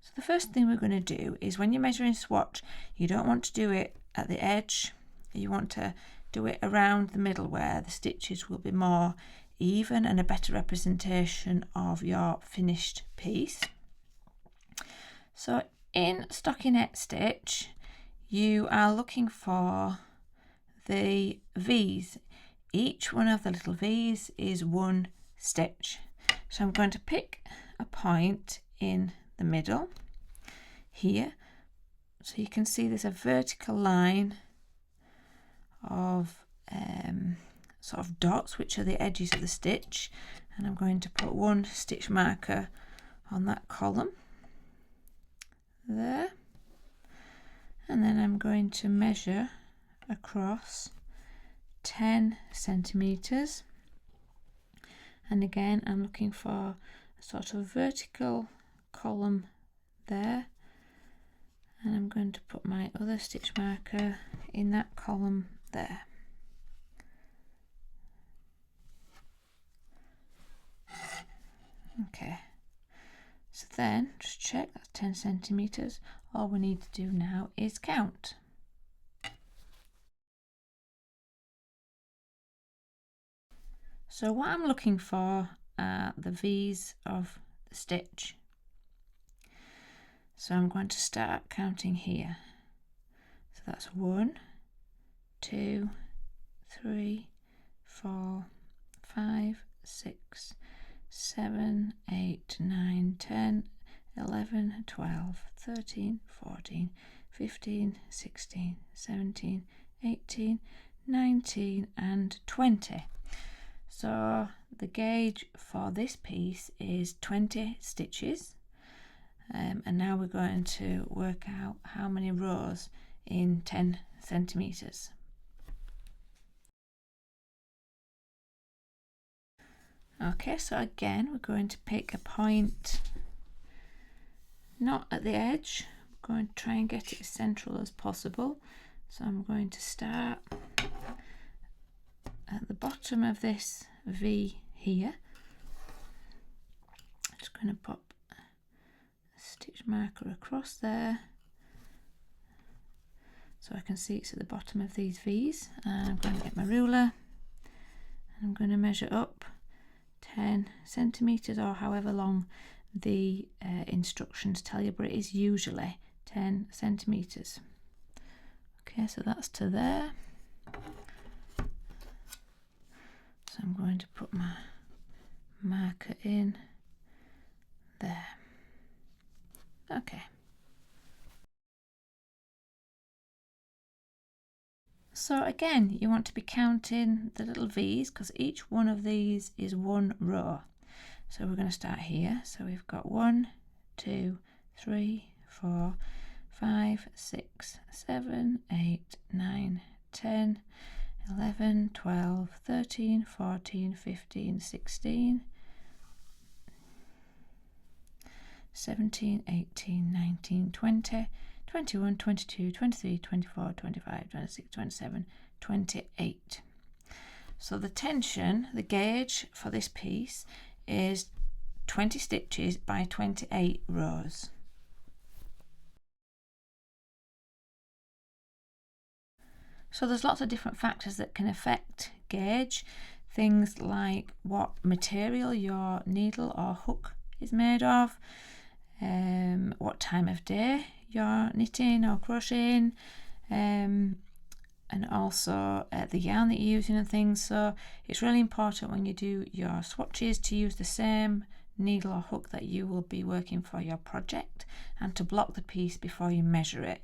So the first thing we're going to do is, when you're measuring swatch, you don't want to do it at the edge. You want to do it around the middle where the stitches will be more even and a better representation of your finished piece. So in stockinette stitch, you are looking for the V's. Each one of the little V's is one stitch. So I'm going to pick a point in the middle here, so you can see there's a vertical line of sort of dots, which are the edges of the stitch, and I'm going to put one stitch marker on that column there, and then I'm going to measure across 10 centimeters, and again I'm looking for a sort of vertical column there, and I'm going to put my other stitch marker in that column there. Okay, so then just check that's 10 centimeters. All we need to do now is count. So what I'm looking for are the V's of the stitch. So I'm going to start counting here. So that's 1, 2, 3, 4, 5, 6, 7, 8, 9, 10, 11, 12, 13, 14, 15, 16, 17, 18, 19 and 20. So the gauge for this piece is 20 stitches, and now we're going to work out how many rows in 10 centimeters. Okay, so again we're going to pick a point not at the edge. I'm going to try and get it as central as possible. So I'm going to start at the bottom of this V here. I'm just going to pop a stitch marker across there so I can see it's at the bottom of these V's, and I'm going to get my ruler and I'm going to measure up 10 centimeters or however long the instructions tell you, but it is usually 10 centimeters. Okay, so that's to there. So I'm going to put my marker in there. Okay. So again, you want to be counting the little V's because each one of these is one row. So we're going to start here. So we've got 1, 2, 3, 4, 5, 6, 7, 8, 9, 10, 11, 12, 13, 14, 15, 16, 17, 18, 19, 20, 21, 22, 23, 24, 25, 26, 27, 28. So the tension, the gauge for this piece is 20 stitches by 28 rows. So there's lots of different factors that can affect gauge. Things like what material your needle or hook is made of, what time of day you're knitting or crocheting, and also the yarn that you're using and things. So it's really important when you do your swatches to use the same needle or hook that you will be working for your project, and to block the piece before you measure it.